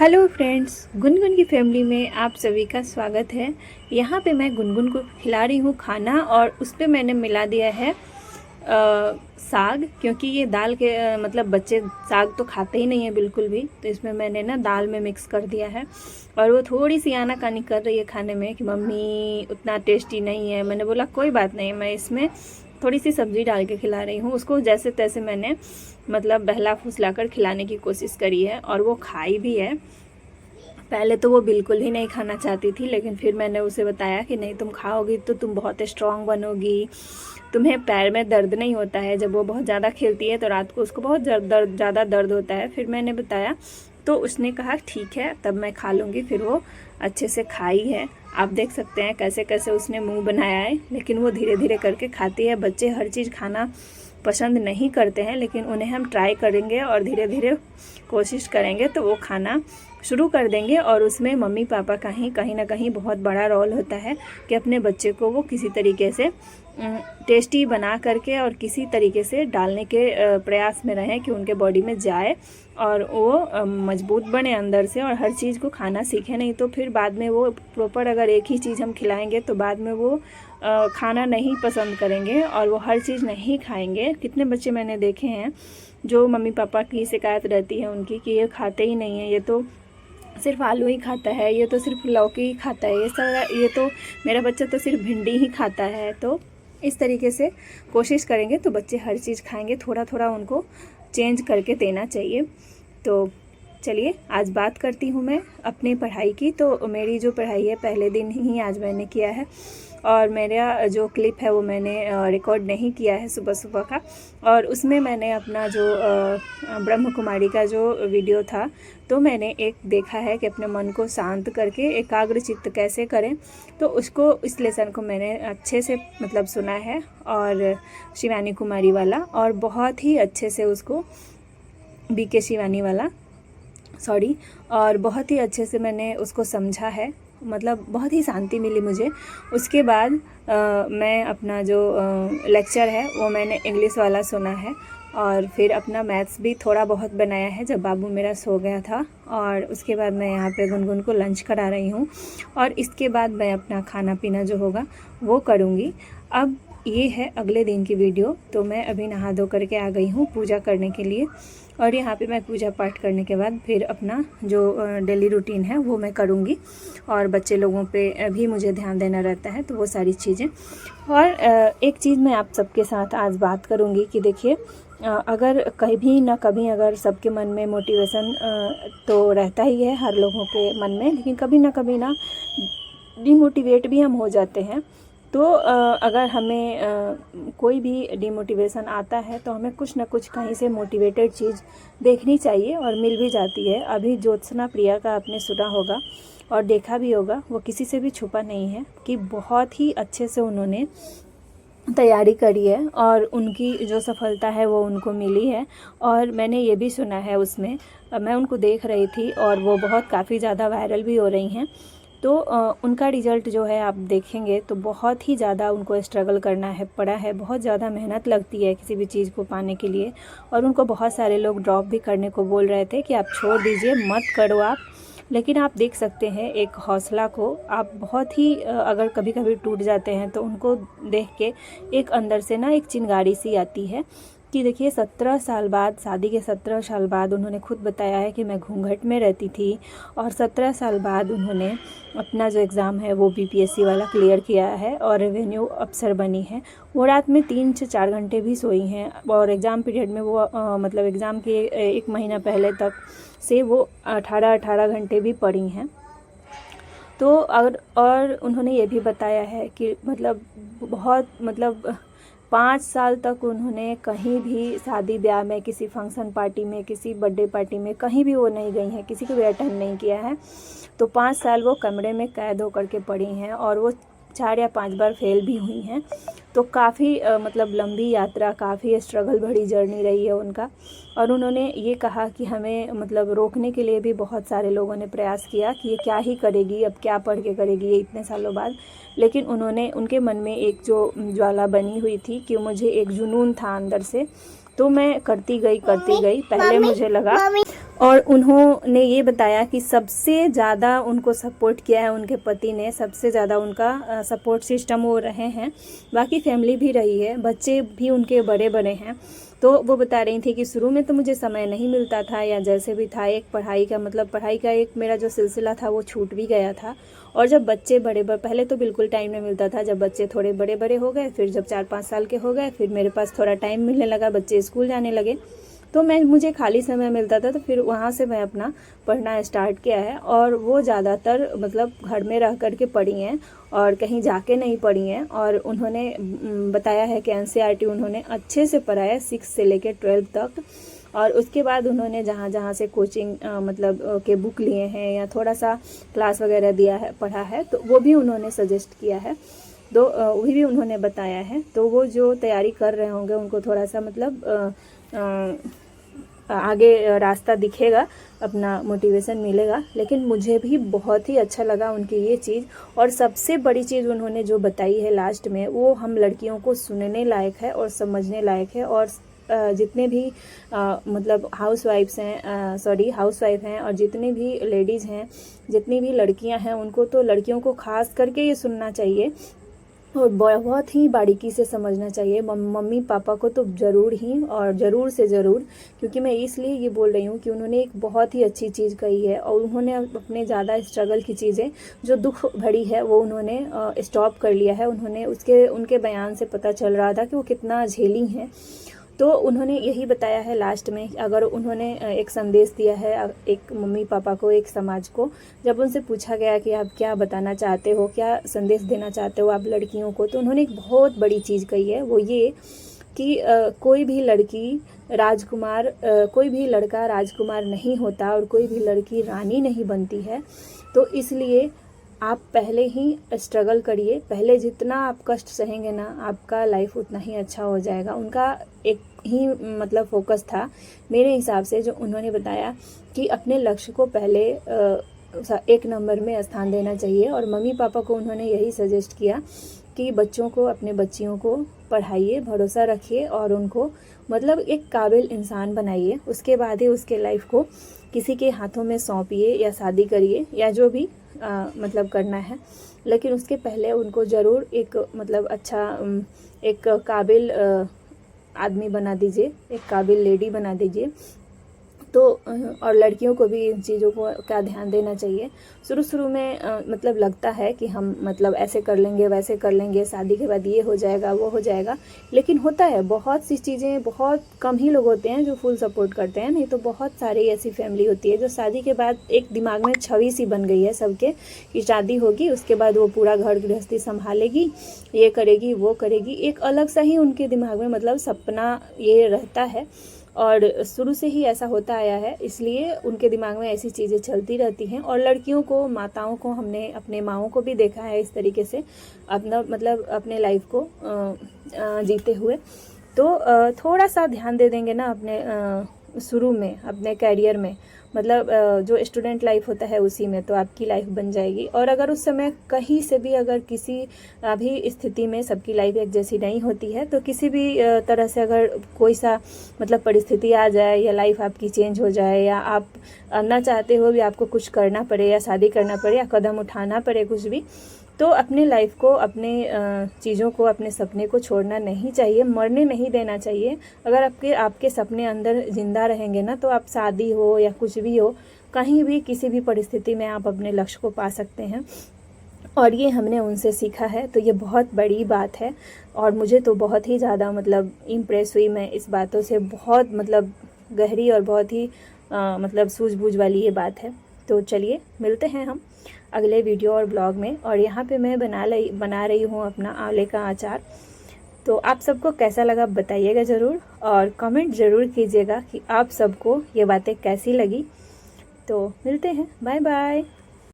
Hello friends, Gungun की family में आप सभी का स्वागत है। यहाँ पे मैं गुनगुन को खिला रही हूँ खाना और उस पर मैंने मिला दिया है साग, क्योंकि ये दाल के मतलब बच्चे साग तो खाते ही नहीं है बिल्कुल भी। तो इसमें मैंने ना दाल में मिक्स कर दिया है और वो थोड़ी सी आनाकानी कर रही है खाने में कि मम्मी उतना टेस्टी नहीं है। मैंने बोला कोई बात नहीं, मैं इसमें थोड़ी सी सब्ज़ी डाल के खिला रही हूँ उसको। जैसे तैसे मैंने मतलब बहला फुसला कर खिलाने की कोशिश करी है और वो खाई भी है। पहले तो वो बिल्कुल ही नहीं खाना चाहती थी, लेकिन फिर मैंने उसे बताया कि नहीं, तुम खाओगी तो तुम बहुत स्ट्रांग बनोगी, तुम्हें पैर में दर्द नहीं होता है। जब वो बहुत ज़्यादा खेलती है तो रात को उसको बहुत ज़्यादा दर्द होता है। फिर मैंने बताया तो उसने कहा ठीक है, तब मैं खा लूँगी। फिर वो अच्छे से खाई है। आप देख सकते हैं कैसे कैसे उसने मुंह बनाया है, लेकिन वो धीरे धीरे करके खाती है। बच्चे हर चीज़ खाना पसंद नहीं करते हैं, लेकिन उन्हें हम ट्राई करेंगे और धीरे धीरे कोशिश करेंगे तो वो खाना शुरू कर देंगे। और उसमें मम्मी पापा का ही कहीं ना कहीं बहुत बड़ा रोल होता है कि अपने बच्चे को वो किसी तरीके से टेस्टी बना करके और किसी तरीके से डालने के प्रयास में रहें कि उनके बॉडी में जाए और वो मजबूत बने अंदर से और हर चीज़ को खाना सीखें। नहीं तो फिर बाद में वो प्रॉपर अगर एक ही चीज़ हम खिलाएंगे तो बाद में वो खाना नहीं पसंद करेंगे और वो हर चीज़ नहीं खाएंगे। कितने बच्चे मैंने देखे हैं जो मम्मी पापा की शिकायत रहती है उनकी कि ये खाते ही नहीं है, ये तो सिर्फ आलू ही खाता है, ये तो सिर्फ लौकी ही खाता है, ये तो मेरा बच्चा तो सिर्फ भिंडी ही खाता है। तो इस तरीके से कोशिश करेंगे तो बच्चे हर चीज़ खाएंगे। थोड़ा थोड़ा उनको चेंज करके देना चाहिए। तो चलिए आज बात करती हूँ मैं अपनी पढ़ाई की। तो मेरी जो पढ़ाई है पहले दिन ही आज मैंने किया है और मेरा जो क्लिप है वो मैंने रिकॉर्ड नहीं किया है सुबह सुबह का। और उसमें मैंने अपना जो ब्रह्म कुमारी का जो वीडियो था तो मैंने एक देखा है कि अपने मन को शांत करके एकाग्र चित्त कैसे करें। तो उसको इस लेसन को मैंने अच्छे से मतलब सुना है और शिवानी कुमारी वाला, और बहुत ही अच्छे से उसको बीके शिवानी वाला और बहुत ही अच्छे से मैंने उसको समझा है। मतलब बहुत ही शांति मिली मुझे। उसके बाद मैं अपना जो लेक्चर है वो मैंने इंग्लिश वाला सुना है और फिर अपना मैथ्स भी थोड़ा बहुत बनाया है जब बाबू मेरा सो गया था। और उसके बाद मैं यहाँ पे गुनगुन को लंच करा रही हूँ और इसके बाद मैं अपना खाना पीना जो होगा वो करूँगी। अब ये है अगले दिन की वीडियो। तो मैं अभी नहा धो करके आ गई हूँ पूजा करने के लिए और यहाँ पे मैं पूजा पाठ करने के बाद फिर अपना जो डेली रूटीन है वो मैं करूँगी और बच्चे लोगों पे भी मुझे ध्यान देना रहता है, तो वो सारी चीज़ें। और एक चीज़ मैं आप सबके साथ आज बात करूँगी कि देखिए, अगर कभी ना कभी अगर सबके मन में मोटिवेशन तो रहता ही है हर लोगों के मन में, लेकिन कभी ना डिमोटिवेट भी हम हो जाते हैं। तो अगर हमें कोई भी डिमोटिवेशन आता है तो हमें कुछ ना कुछ कहीं से मोटिवेटेड चीज़ देखनी चाहिए और मिल भी जाती है। अभी ज्योत्सना प्रिया का आपने सुना होगा और देखा भी होगा, वो किसी से भी छुपा नहीं है कि बहुत ही अच्छे से उन्होंने तैयारी करी है और उनकी जो सफलता है वो उनको मिली है। और मैंने ये भी सुना है, उसमें मैं उनको देख रही थी और वो बहुत काफ़ी ज़्यादा वायरल भी हो रही हैं। तो उनका रिज़ल्ट जो है आप देखेंगे तो बहुत ही ज़्यादा उनको स्ट्रगल करना है पड़ा है, बहुत ज़्यादा मेहनत लगती है किसी भी चीज़ को पाने के लिए। और उनको बहुत सारे लोग ड्रॉप भी करने को बोल रहे थे कि आप छोड़ दीजिए, मत करो आप। लेकिन आप देख सकते हैं एक हौसला को, आप बहुत ही अगर कभी कभी टूट जाते हैं तो उनको देख के एक अंदर से ना एक चिंगारी सी आती है कि देखिए 17 साल बाद, शादी के 17 साल बाद उन्होंने खुद बताया है कि मैं घूंघट में रहती थी और 17 साल बाद उन्होंने अपना जो एग्ज़ाम है वो बीपीएससी वाला क्लियर किया है और रेवेन्यू अफसर बनी है। वो रात में 3 से 4 घंटे भी सोई हैं और एग्ज़ाम पीरियड में वो मतलब एग्ज़ाम के 1 महीना पहले तक से वो 18 घंटे भी पढ़ी हैं। तो और उन्होंने ये भी बताया है कि मतलब बहुत 5 साल तक उन्होंने कहीं भी शादी ब्याह में, किसी फंक्शन पार्टी में, किसी बर्थडे पार्टी में कहीं भी वो नहीं गई हैं, किसी को भी अटेंड नहीं किया है। तो 5 साल वो कमरे में कैद होकर के पढ़ी हैं और वो 4 या 5 बार फेल भी हुई हैं। तो काफ़ी लंबी यात्रा, काफ़ी स्ट्रगल भरी जर्नी रही है उनका। और उन्होंने ये कहा कि हमें रोकने के लिए भी बहुत सारे लोगों ने प्रयास किया कि ये क्या ही करेगी, अब क्या पढ़ के करेगी ये इतने सालों बाद। लेकिन उनके मन में एक जो ज्वाला बनी हुई थी कि मुझे एक जुनून था अंदर से, तो मैं करती गई। पहले मुझे लगा और उन्होंने ये बताया कि सबसे ज़्यादा उनको सपोर्ट किया है उनके पति ने, सबसे ज़्यादा उनका सपोर्ट सिस्टम वो रहे हैं। बाकी फैमिली भी रही है, बच्चे भी उनके बड़े बड़े हैं। तो वो बता रही थी कि शुरू में तो मुझे समय नहीं मिलता था, या जैसे भी था एक पढ़ाई का एक मेरा जो सिलसिला था वो छूट भी गया था। और जब बच्चे पहले तो बिल्कुल टाइम नहीं मिलता था। जब बच्चे थोड़े बड़े बड़े हो गए, फिर जब 4-5 साल के हो गए, फिर मेरे पास थोड़ा टाइम मिलने लगा, बच्चे स्कूल जाने लगे, तो मुझे खाली समय मिलता था, तो फिर वहाँ से मैं अपना पढ़ना स्टार्ट किया है। और वो ज़्यादातर मतलब घर में रह कर के पढ़ी हैं और कहीं जाके नहीं पढ़ी हैं। और उन्होंने बताया है कि NCERT उन्होंने अच्छे से पढ़ा है 6 से लेकर 12 तक। और उसके बाद उन्होंने जहाँ जहाँ से कोचिंग के बुक लिए हैं या थोड़ा सा क्लास वगैरह दिया है, पढ़ा है, तो वो भी उन्होंने सजेस्ट किया है, तो वही भी उन्होंने बताया है। तो वो जो तैयारी कर रहे होंगे उनको थोड़ा सा मतलब आगे रास्ता दिखेगा, अपना मोटिवेशन मिलेगा। लेकिन मुझे भी बहुत ही अच्छा लगा उनकी ये चीज़। और सबसे बड़ी चीज़ उन्होंने जो बताई है लास्ट में, वो हम लड़कियों को सुनने लायक है और समझने लायक है। और जितने भी मतलब हाउस वाइफ हैं और जितने भी लेडीज़ हैं, जितनी भी लड़कियां हैं, उनको तो लड़कियों को खास करके ये सुनना चाहिए और बहुत ही बारीकी से समझना चाहिए। मम्मी पापा को तो ज़रूर ही और ज़रूर से ज़रूर, क्योंकि मैं इसलिए ये बोल रही हूँ कि उन्होंने एक बहुत ही अच्छी चीज़ कही है। और उन्होंने अपने ज़्यादा स्ट्रगल की चीज़ें जो दुख भरी है वो उन्होंने स्टॉप कर लिया है। उनके बयान से पता चल रहा था कि वो कितना झेली हैं। तो उन्होंने यही बताया है लास्ट में, अगर उन्होंने एक संदेश दिया है एक मम्मी पापा को, एक समाज को। जब उनसे पूछा गया कि आप क्या बताना चाहते हो, क्या संदेश देना चाहते हो आप लड़कियों को, तो उन्होंने एक बहुत बड़ी चीज़ कही है, वो ये कि कोई भी लड़का राजकुमार नहीं होता और कोई भी लड़की रानी नहीं बनती है। तो इसलिए आप पहले ही स्ट्रगल करिए, पहले जितना आप कष्ट सहेंगे ना, आपका लाइफ उतना ही अच्छा हो जाएगा। उनका एक ही मतलब फोकस था मेरे हिसाब से, जो उन्होंने बताया कि अपने लक्ष्य को पहले 1 नंबर में स्थान देना चाहिए। और मम्मी पापा को उन्होंने यही सजेस्ट किया कि अपने बच्चियों को पढ़ाइए, भरोसा रखिए और उनको मतलब एक काबिल इंसान बनाइए। उसके बाद ही उसके लाइफ को किसी के हाथों में सौंपिए या शादी करिए या जो भी मतलब करना है। लेकिन उसके पहले उनको ज़रूर एक मतलब अच्छा एक काबिल आदमी बना दीजिए, एक काबिल लेडी बना दीजिए। तो और लड़कियों को भी इन चीज़ों का ध्यान देना चाहिए। शुरू में मतलब लगता है कि हम मतलब ऐसे कर लेंगे, वैसे कर लेंगे, शादी के बाद ये हो जाएगा, वो हो जाएगा। लेकिन होता है बहुत सी चीज़ें, बहुत कम ही लोग होते हैं जो फुल सपोर्ट करते हैं। नहीं तो बहुत सारी ऐसी फैमिली होती है जो शादी के बाद एक दिमाग में छवि सी बन गई है सबके कि शादी होगी, उसके बाद वो पूरा घर गृहस्थी संभालेगी, ये करेगी, वो करेगी। एक अलग सा ही उनके दिमाग में मतलब सपना ये रहता है। और शुरू से ही ऐसा होता आया है, इसलिए उनके दिमाग में ऐसी चीज़ें चलती रहती हैं। और लड़कियों को, माताओं को, हमने अपने माओं को भी देखा है इस तरीके से अपना मतलब अपने लाइफ को जीते हुए। तो थोड़ा सा ध्यान दे देंगे ना अपने शुरू में, अपने कैरियर में, मतलब जो स्टूडेंट लाइफ होता है उसी में, तो आपकी लाइफ बन जाएगी। और अगर उस समय कहीं से भी, अगर किसी भी स्थिति में, सबकी लाइफ एक जैसी नहीं होती है, तो किसी भी तरह से अगर कोई सा मतलब परिस्थिति आ जाए या लाइफ आपकी चेंज हो जाए, या आप ना चाहते हो भी आपको कुछ करना पड़े या शादी करना पड़े या कदम उठाना पड़े कुछ भी, तो अपने लाइफ को, अपने चीज़ों को, अपने सपने को छोड़ना नहीं चाहिए, मरने नहीं देना चाहिए। अगर आपके सपने अंदर ज़िंदा रहेंगे ना, तो आप शादी हो या कुछ भी हो, कहीं भी किसी भी परिस्थिति में आप अपने लक्ष्य को पा सकते हैं। और ये हमने उनसे सीखा है, तो ये बहुत बड़ी बात है। और मुझे तो बहुत ही ज़्यादा मतलब इम्प्रेस हुई मैं इस बातों से, बहुत मतलब गहरी और बहुत ही मतलब सूझबूझ वाली ये बात है। तो चलिए मिलते हैं हम अगले वीडियो और ब्लॉग में। और यहाँ पे मैं बना रही हूँ अपना आंवले का अचार। तो आप सबको कैसा लगा बताइएगा ज़रूर, और कमेंट ज़रूर कीजिएगा कि आप सबको ये बातें कैसी लगी। तो मिलते हैं, बाय बाय।